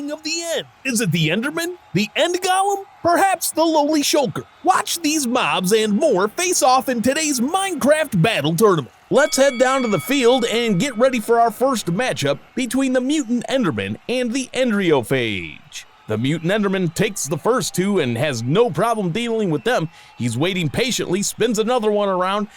beginning of the end. Is it the Enderman? The End Golem? Perhaps the lowly Shulker? Watch these mobs and more face off in today's Minecraft Battle Tournament. Let's head down to the field and get ready for our first matchup between the Mutant Enderman and the Enderiophages. The Mutant Enderman takes the first two and has no problem dealing with them. He's waiting patiently, spins another one around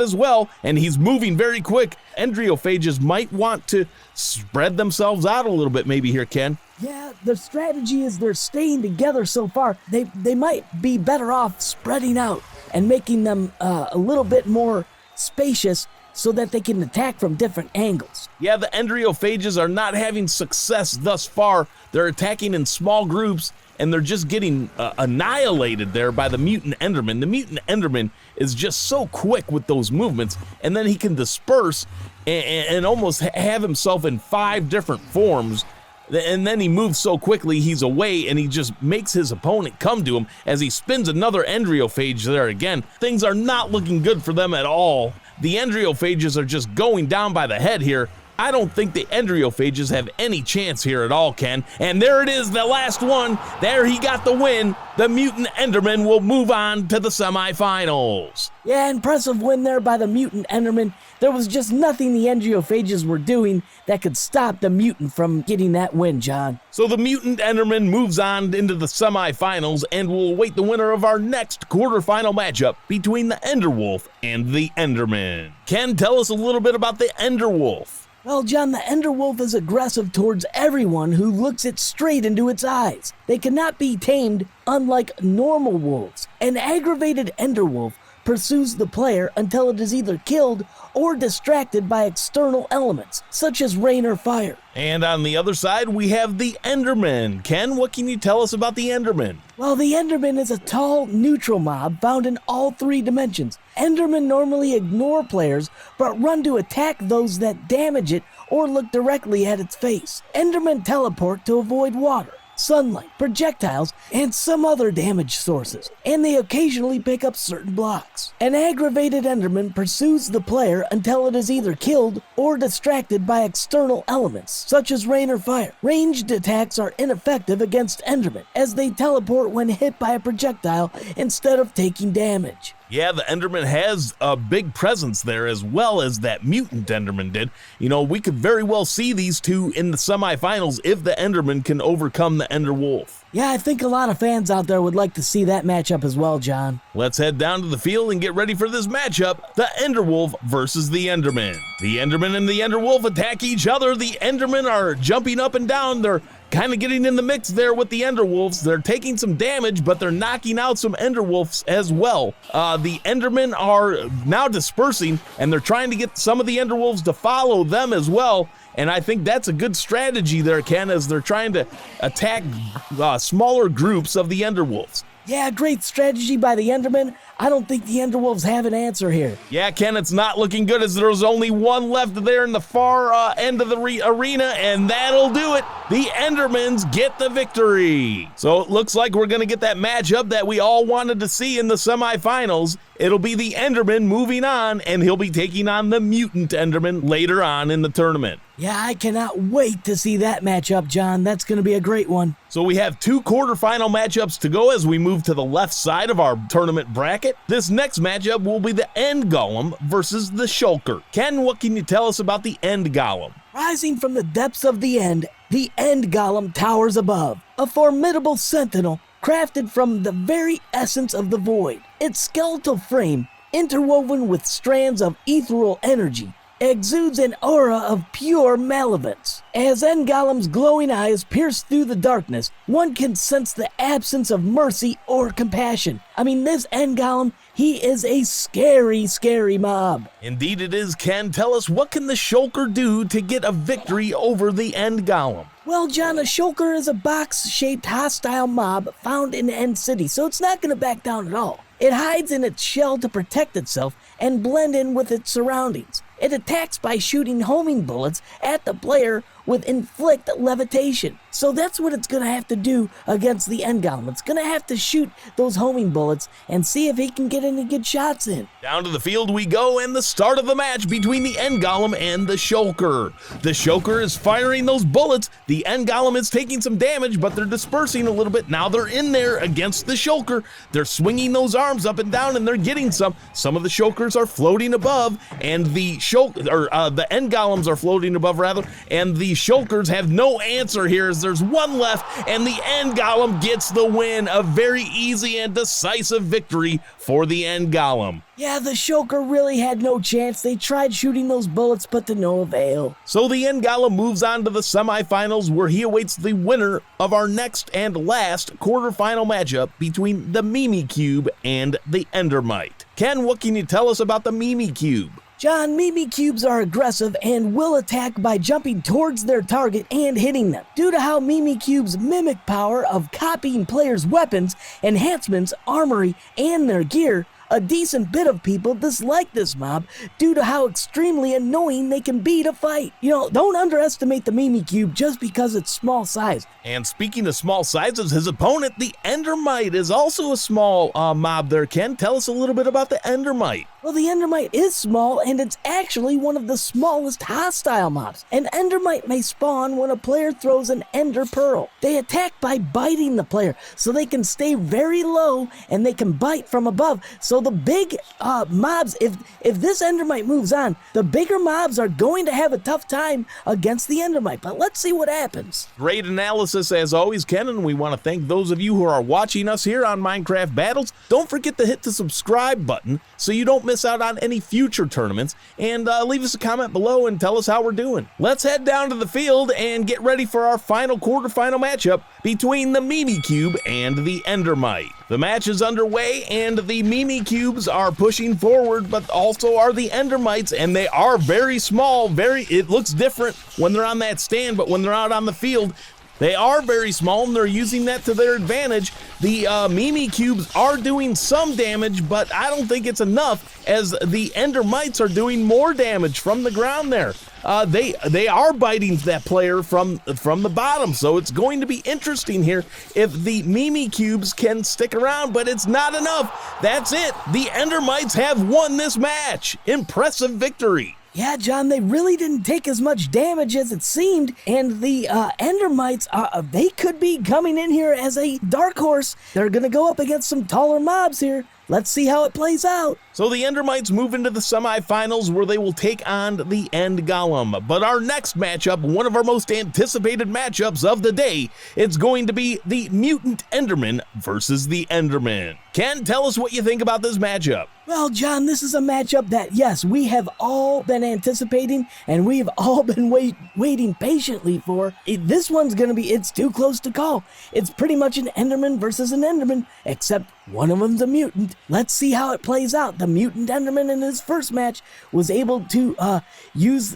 as well, and he's moving very quick. Enderiophages might want to spread themselves out a little bit maybe here, Ken. Yeah, the strategy is they're staying together so far. They might be better off spreading out and making them a little bit more spacious so that they can attack from different angles. Yeah, the Enderiophages are not having success thus far. They're attacking in small groups, and they're just getting annihilated there by the Mutant Enderman. The Mutant Enderman is just so quick with those movements, and then he can disperse and almost have himself in 5 different forms. And then he moves so quickly, he's away, and he just makes his opponent come to him as he spins another Endriophage there again. Things are not looking good for them at all. The Enderiophages are just going down by the head here. I don't think the Enderiophages have any chance here at all, Ken. And there it is, the last one. There he got the win. The Mutant Enderman will move on to the semifinals. Yeah, impressive win there by the Mutant Enderman. There was just nothing the Enderiophages were doing that could stop the mutant from getting that win, John. So the Mutant Enderman moves on into the semifinals, and we'll await the winner of our next quarterfinal matchup between the Enderwolf and the Enderman. Ken, tell us a little bit about the Enderwolf. Well, John, the Enderwolf is aggressive towards everyone who looks it straight into its eyes. They cannot be tamed, unlike normal wolves. An aggravated Enderwolf pursues the player until it is either killed or distracted by external elements, such as rain or fire. And on the other side, we have the Enderman. Ken, what can you tell us about the Enderman? Well, the Enderman is a tall, neutral mob found in all 3 dimensions. Endermen normally ignore players, but run to attack those that damage it or look directly at its face. Endermen teleport to avoid water, sunlight, projectiles, and some other damage sources, and they occasionally pick up certain blocks. An aggravated Enderman pursues the player until it is either killed or distracted by external elements, such as rain or fire. Ranged attacks are ineffective against Endermen, as they teleport when hit by a projectile instead of taking damage. Yeah, the Enderman has a big presence there, as well as that Mutant Enderman did. You know, we could very well see these two in the semifinals if the Enderman can overcome the Enderwolf. Yeah, I think a lot of fans out there would like to see that matchup as well, John. Let's head down to the field and get ready for this matchup, the Enderwolf versus the Enderman. The Enderman and the Enderwolf attack each other. The Endermen are jumping up and down. They're kind of getting in the mix there with the Enderwolves. They're taking some damage, but they're knocking out some Enderwolves as well. The Endermen are now dispersing, and they're trying to get some of the Enderwolves to follow them as well. And I think that's a good strategy there, Ken, as they're trying to attack smaller groups of the Enderwolves. Yeah, great strategy by the Enderman. I don't think the Enderwolves have an answer here. Yeah, Ken, it's not looking good as there's only one left there in the far end of the arena, and that'll do it. The Endermans get the victory. So it looks like we're going to get that matchup that we all wanted to see in the semifinals. It'll be the Enderman moving on, and he'll be taking on the Mutant Enderman later on in the tournament. Yeah, I cannot wait to see that matchup, John. That's going to be a great one. So we have 2 quarterfinal matchups to go as we move to the left side of our tournament bracket. This next matchup will be the End Golem versus the Shulker. Ken, what can you tell us about the End Golem? Rising from the depths of the End Golem towers above, a formidable sentinel crafted from the very essence of the void. Its skeletal frame, interwoven with strands of ethereal energy, exudes an aura of pure malevolence. As End Golem's glowing eyes pierce through the darkness, one can sense the absence of mercy or compassion. I mean, this End Golem, he is a scary, scary mob. Indeed it is, Ken. Tell us, what can the Shulker do to get a victory over the End Golem? Well, John, a Shulker is a box-shaped hostile mob found in End City, so it's not going to back down at all. It hides in its shell to protect itself and blend in with its surroundings. It attacks by shooting homing bullets at the player with inflict levitation. So that's what it's going to have to do against the End Golem. It's going to have to shoot those homing bullets and see if he can get any good shots in. Down to the field we go, and the start of the match between the End Golem and the Shulker. The Shulker is firing those bullets. The End Golem is taking some damage, but they're dispersing a little bit. Now they're in there against the Shulker. They're swinging those arms up and down, and they're getting some. Some of the Shulkers are floating above, and the End Golems are floating above, rather, and the Shulkers have no answer here as there's one left, and the End Golem gets the win. A very easy and decisive victory for the End Golem. Yeah, the Shulker really had no chance. They tried shooting those bullets, but to no avail. So the End Golem moves on to the semifinals, where he awaits the winner of our next and last quarterfinal matchup between the Mimicube and the Endermite. Ken, what can you tell us about the Mimicube? John, Mimicubes are aggressive and will attack by jumping towards their target and hitting them. Due to how Mimicube's mimic power of copying players' weapons, enhancements, armory, and their gear, a decent bit of people dislike this mob due to how extremely annoying they can be to fight. You know, don't underestimate the Mimicube just because it's small size. And speaking of small sizes, his opponent, the Endermite, is also a small mob there. Ken, tell us a little bit about the Endermite. Well, the Endermite is small, and it's actually one of the smallest hostile mobs. An Endermite may spawn when a player throws an Ender Pearl. They attack by biting the player, so they can stay very low, and they can bite from above. So the big mobs, if this Endermite moves on, the bigger mobs are going to have a tough time against the Endermite. But let's see what happens. Great analysis as always, Ken, and we want to thank those of you who are watching us here on Minecraft Battles. Don't forget to hit the subscribe button so you don't miss out on any future tournaments, and leave us a comment below and tell us how we're doing. Let's head down to the field and get ready for our final quarterfinal matchup between the Mimicube and the Endermite. The match is underway, and the Mimicubes are pushing forward, but also are the Endermites, and they are very small. It looks different when they're on that stand, but when they're out on the field, they are very small, and they're using that to their advantage. The Mimicubes are doing some damage, but I don't think it's enough, as the Endermites are doing more damage from the ground there. They are biting that player from the bottom, so it's going to be interesting here if the Mimicubes can stick around, but it's not enough. That's it. The Endermites have won this match. Impressive victory. Yeah, John, they really didn't take as much damage as it seemed, and the Endermites, they could be coming in here as a dark horse. They're going to go up against some taller mobs here. Let's see how it plays out. So the Endermites move into the semifinals, where they will take on the End Golem. But our next matchup, one of our most anticipated matchups of the day, it's going to be the Mutant Enderman versus the Enderman. Ken, tell us what you think about this matchup. Well, John, this is a matchup that, yes, we have all been anticipating, and we've all been waiting patiently for. This one's going to be, it's too close to call. It's pretty much an Enderman versus an Enderman, except one of them's a mutant. Let's see how it plays out. The Mutant Enderman in his first match was able to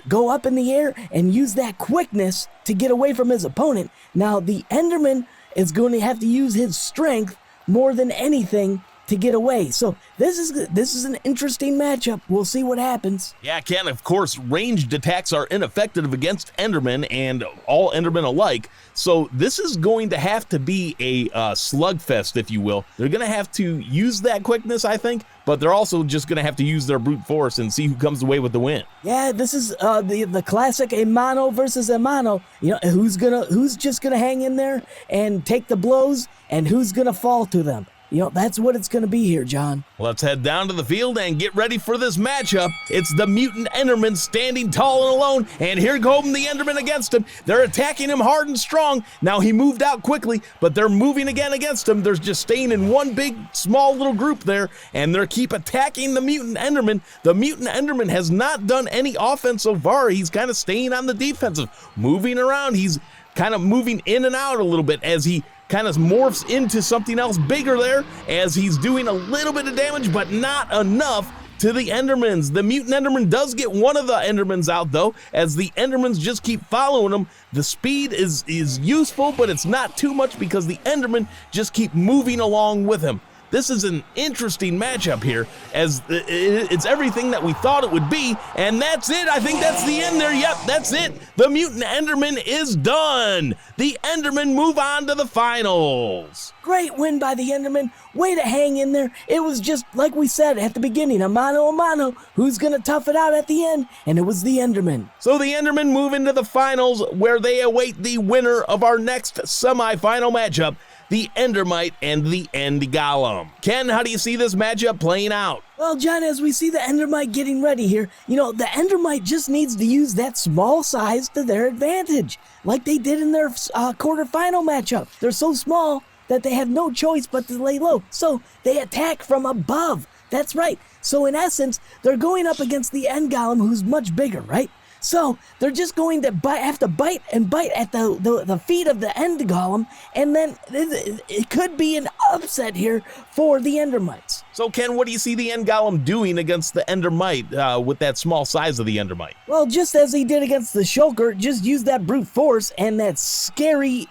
go up in the air and use that quickness to get away from his opponent. Now, the Enderman is going to have to use his strength more than anything to get away. So this is an interesting matchup. We'll see what happens. Yeah, Ken, of course, ranged attacks are ineffective against Endermen and all Endermen alike. So this is going to have to be a slugfest, if you will. They're going to have to use that quickness, I think, but they're also just going to have to use their brute force and see who comes away with the win. Yeah, this is the classic a mano versus a mano. You know, who's just gonna hang in there and take the blows, and who's gonna fall to them. You know, that's what it's going to be here, John. Let's head down to the field and get ready for this matchup. It's the Mutant Enderman standing tall and alone, and here come the Endermen against him. They're attacking him hard and strong. Now, he moved out quickly, but they're moving again against him. They're just staying in one big, small little group there, and they keep attacking the Mutant Enderman. The Mutant Enderman has not done any offense so far. He's kind of staying on the defensive, moving around. He's kind of moving in and out a little bit as he kind of morphs into something else bigger there, as he's doing a little bit of damage, but not enough to the Endermans. The Mutant Enderman does get one of the Endermans out, though, as the Endermans just keep following him. The speed is useful, but it's not too much because the Endermen just keep moving along with him. This is an interesting matchup here, as it's everything that we thought it would be, and that's it. I think that's the end there. Yep, that's it. The Mutant Enderman is done. The Endermen move on to the finals. Great win by the Enderman. Way to hang in there. It was just like we said at the beginning, a mano. Who's going to tough it out at the end? And it was the Enderman. So the Endermen move into the finals, where they await the winner of our next semifinal matchup, the Endermite and the End Golem. Ken, how do you see this matchup playing out? Well, John, as we see the Endermite getting ready here, the Endermite just needs to use that small size to their advantage, like they did in their quarterfinal matchup. They're so small that they have no choice but to lay low, so they attack from above. That's right. So in essence, they're going up against the End Golem, who's much bigger, right? So they're just going to have to bite at the feet of the End Golem, and then it could be an upset here for the Endermites. So Ken, what do you see the End Golem doing against the Endermite with that small size of the Endermite? Well, just as he did against the Shulker, just use that brute force and that scary,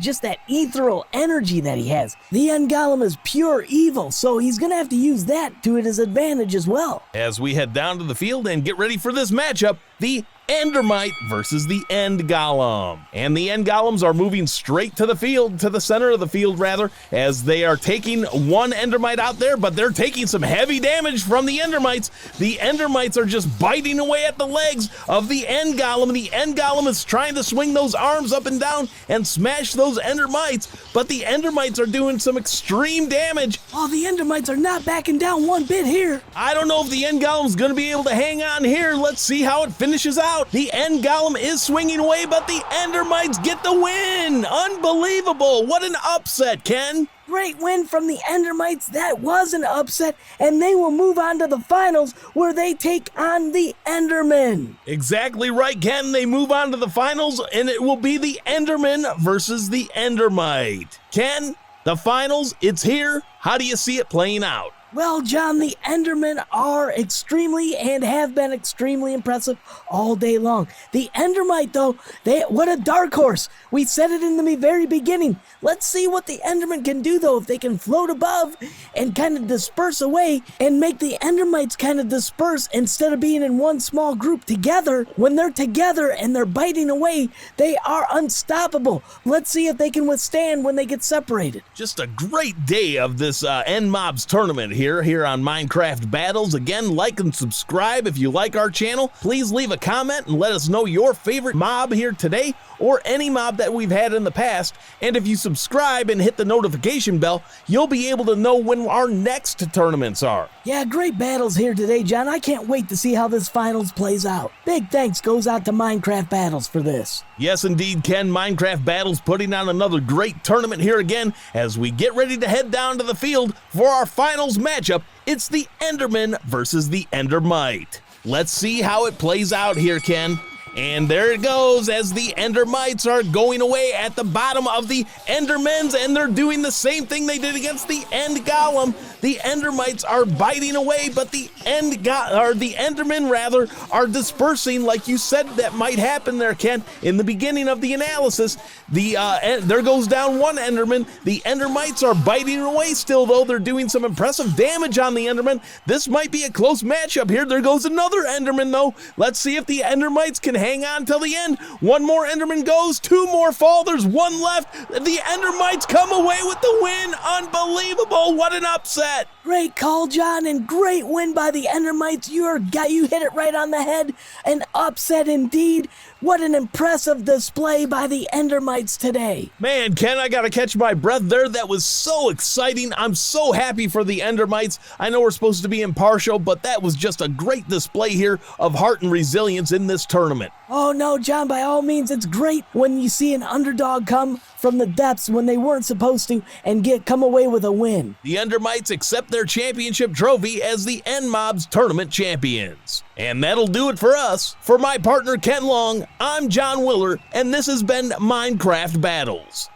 just that ethereal energy that he has. The End Golem is pure evil, so he's going to have to use that to his advantage as well. As we head down to the field and get ready for this matchup, the Endermite versus the End Golem. And the End Golems are moving straight to the field, to the center of the field rather, as they are taking one Endermite out there, but they're taking some heavy damage from the Endermites. The Endermites are just biting away at the legs of the End Golem. The End Golem is trying to swing those arms up and down and smash those Endermites, but the Endermites are doing some extreme damage. Oh, the Endermites are not backing down one bit here. I don't know if the End Golem's going to be able to hang on here. Let's see how it finishes out. The End Golem is swinging away, but the Endermites get the win. Unbelievable. What an upset, Ken. Great win from the Endermites. That was an upset, and they will move on to the finals where they take on the Endermen. Exactly right, Ken. They move on to the finals, and it will be the Enderman versus the Endermite. Ken, the finals, it's here. How do you see it playing out? Well, John, the Endermen are extremely and have been extremely impressive all day long. The Endermite, though, what a dark horse. We said it in the very beginning. Let's see what the Enderman can do, though, if they can float above and kind of disperse away and make the Endermites kind of disperse instead of being in one small group together. When they're together and they're biting away, they are unstoppable. Let's see if they can withstand when they get separated. Just a great day of this End Mobs tournament here on Minecraft Battles. Again, like and subscribe if you like our channel. Please leave a comment and let us know your favorite mob here today, or any mob that we've had in the past. And if you subscribe and hit the notification bell, you'll be able to know when our next tournaments are. Yeah, great battles here today, John. I can't wait to see how this finals plays out. Big thanks goes out to Minecraft Battles for this. Yes, indeed, Ken. Minecraft Battles putting on another great tournament here again as we get ready to head down to the field for our finals matchup. It's the Enderman versus the Endermite. Let's see how it plays out here, Ken. And there it goes as the Endermites are going away at the bottom of the Endermens, and they're doing the same thing they did against the End Golem. The Endermites are biting away, but the Endermen rather are dispersing, like you said that might happen there, Ken, in the beginning of the analysis. There goes down one Enderman. The Endermites are biting away still, though. They're doing some impressive damage on the Enderman. This might be a close matchup here. There goes another Enderman, though. Let's see if the Endermites can hang on till the end. One more Enderman goes, two more fall, there's one left. The Endermites come away with the win. Unbelievable. What an upset. Great call, John, and great win by the Endermites. You hit it right on the head. An upset indeed. What an impressive display by the Endermites today. Man, Ken, I gotta catch my breath there. That was so exciting. I'm so happy for the Endermites. I know we're supposed to be impartial, but that was just a great display here of heart and resilience in this tournament. Oh no, John, by all means, it's great when you see an underdog come from the depths when they weren't supposed to and come away with a win. The Endermites accept their championship trophy as the End Mobs tournament champions. And that'll do it for us. For my partner Ken Long, I'm John Willer, and this has been Minecraft Battles.